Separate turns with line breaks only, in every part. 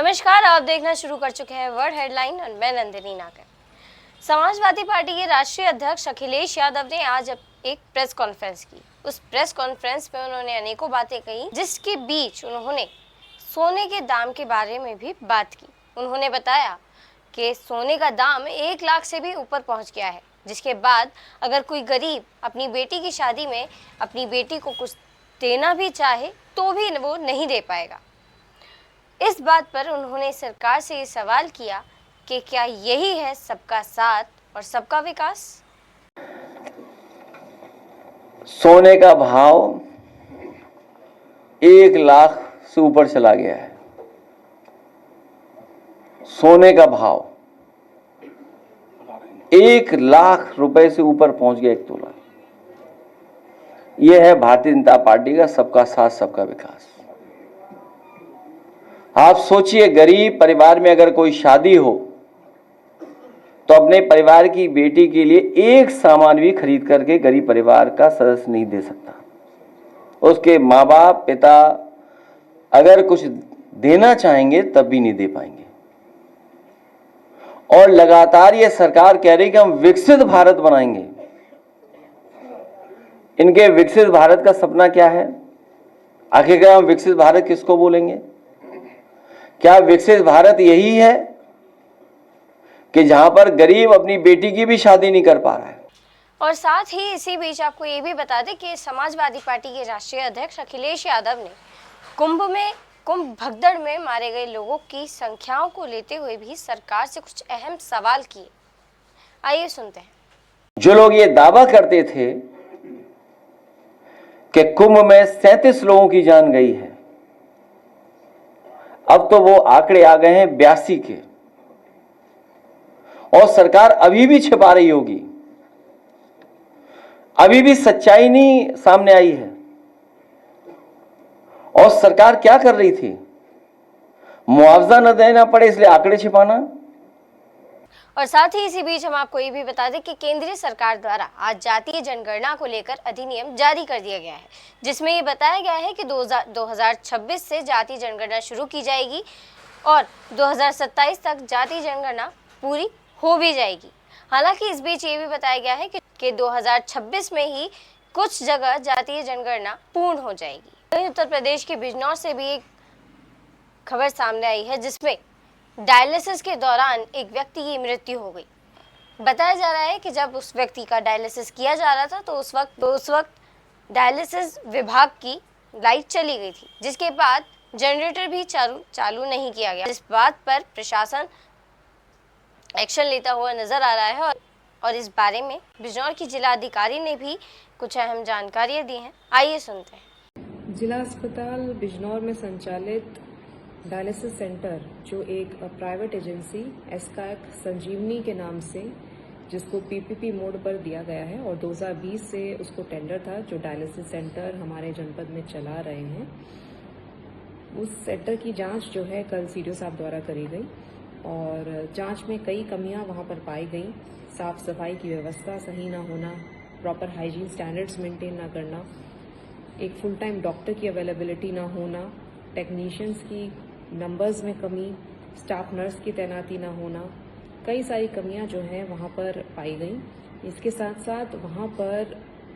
नमस्कार, आप देखना शुरू कर चुके हैं वर्ड हेडलाइन और मैं नंदिनी नागर। समाजवादी पार्टी के राष्ट्रीय अध्यक्ष अखिलेश यादव ने आज एक प्रेस कॉन्फ्रेंस की। उस प्रेस कॉन्फ्रेंस में उन्होंने अनेकों बातें कही, जिसके बीच उन्होंने सोने के दाम के बारे में भी बात की। उन्होंने बताया कि सोने का दाम 1 लाख से भी ऊपर पहुंच गया है, जिसके बाद अगर कोई गरीब अपनी बेटी की शादी में अपनी बेटी को कुछ देना भी चाहे तो भी वो नहीं दे पाएगा। इस बात पर उन्होंने सरकार से ये सवाल किया कि क्या यही है सबका साथ और सबका विकास।
सोने का भाव 1 लाख से ऊपर चला गया है। सोने का भाव 1 लाख रुपए से ऊपर पहुंच गया 1 तोला। यह है भारतीय जनता पार्टी का सबका साथ सबका विकास। आप सोचिए, गरीब परिवार में अगर कोई शादी हो तो अपने परिवार की बेटी के लिए एक सामान भी खरीद करके गरीब परिवार का सदस्य नहीं दे सकता। उसके माँ बाप पिता अगर कुछ देना चाहेंगे तब भी नहीं दे पाएंगे। और लगातार ये सरकार कह रही कि हम विकसित भारत बनाएंगे। इनके विकसित भारत का सपना क्या है? आखिरकार हम विकसित भारत किसको बोलेंगे? क्या विकसित भारत यही है कि जहां पर गरीब अपनी बेटी की भी शादी नहीं कर पा रहा है?
और साथ ही इसी बीच आपको ये भी बता दें कि समाजवादी पार्टी के राष्ट्रीय अध्यक्ष अखिलेश यादव ने कुंभ भगदड़ में मारे गए लोगों की संख्याओं को लेते हुए भी सरकार से कुछ अहम सवाल किए। आइए सुनते हैं।
जो लोग ये दावा करते थे कि कुंभ में 37 लोगों की जान गई है, अब तो वो आंकड़े आ गए हैं 82 के। और सरकार अभी भी छिपा रही होगी, अभी भी सच्चाई नहीं सामने आई है। और सरकार क्या कर रही थी? मुआवजा न देना पड़े इसलिए आंकड़े छिपाना।
और साथ ही इसी बीच हम आपको ये भी बता दें कि केंद्रीय सरकार द्वारा आज जातीय जनगणना को लेकर अधिनियम जारी कर दिया गया है, जिसमें ये बताया गया है कि 2026 से जातीय जनगणना शुरू की जाएगी और 2027 तक जातीय जनगणना पूरी हो भी जाएगी। हालांकि इस बीच ये भी बताया गया है कि 2026 में ही कुछ जगह जातीय जनगणना पूर्ण हो जाएगी। वहीं उत्तर प्रदेश के बिजनौर से भी एक खबर सामने आई है, जिसमें डायलिसिस के दौरान एक व्यक्ति की मृत्यु हो गई। बताया जा रहा है कि जब उस व्यक्ति का डायलिसिस किया जा रहा था तो उस वक्त डायलिसिस विभाग की लाइट चली गई थी, जिसके बाद जनरेटर भी चालू नहीं किया गया। इस बात पर प्रशासन एक्शन लेता हुआ नजर आ रहा है और इस बारे में बिजनौर की जिला अधिकारी ने भी कुछ अहम जानकारियां दी हैं। आइए सुनते हैं।
जिला अस्पताल बिजनौर में संचालित डायलिसिस सेंटर, जो एक प्राइवेट एजेंसी एस्काक संजीवनी के नाम से, जिसको पीपीपी मोड पर दिया गया है और 2020 से उसको टेंडर था, जो डायलिसिस सेंटर हमारे जनपद में चला रहे हैं, उस सेंटर की जांच जो है कल सीडीओ साहब द्वारा करी गई और जांच में कई कमियां वहां पर पाई गई। साफ सफाई की व्यवस्था सही ना होना, प्रॉपर हाइजीन स्टैंडर्ड्स मेंटेन ना करना, एक फुल टाइम डॉक्टर की अवेलेबिलिटी ना होना, टेक्नीशियंस की नंबर्स में कमी, स्टाफ नर्स की तैनाती ना होना, कई सारी कमियां जो हैं वहां पर पाई गई। इसके साथ साथ वहां पर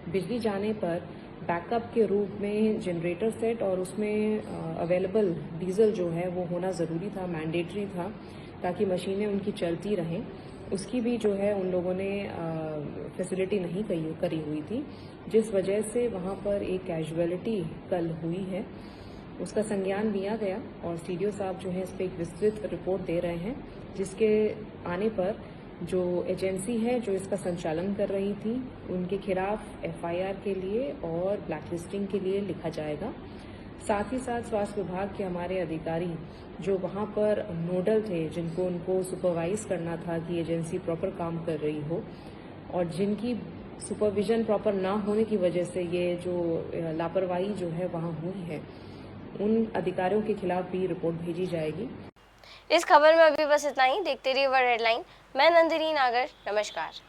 बिजली जाने पर बैकअप के रूप में जनरेटर सेट और उसमें अवेलेबल डीजल जो है वो होना ज़रूरी था, मैंडेटरी था, ताकि मशीनें उनकी चलती रहें। उसकी भी जो है उन लोगों ने फैसिलिटी नहीं करी हुई थी, जिस वजह से वहां पर एक कैजुअलिटी कल हुई है। उसका संज्ञान लिया गया और सीडीओ साहब जो है इस पर एक विस्तृत रिपोर्ट दे रहे हैं, जिसके आने पर जो एजेंसी है जो इसका संचालन कर रही थी उनके खिलाफ एफआईआर के लिए और ब्लैकलिस्टिंग के लिए लिखा जाएगा। साथ ही साथ स्वास्थ्य विभाग के हमारे अधिकारी जो वहां पर नोडल थे, जिनको उनको सुपरवाइज करना था कि एजेंसी प्रॉपर काम कर रही हो, और जिनकी सुपरविजन प्रॉपर ना होने की वजह से ये जो लापरवाही जो है वहां हुई है, उन अधिकारियों के खिलाफ भी रिपोर्ट भेजी जाएगी।
इस खबर में अभी बस इतना ही। देखते रहिए वर्ड हेडलाइन। मैं नंदिनी नागर। नमस्कार।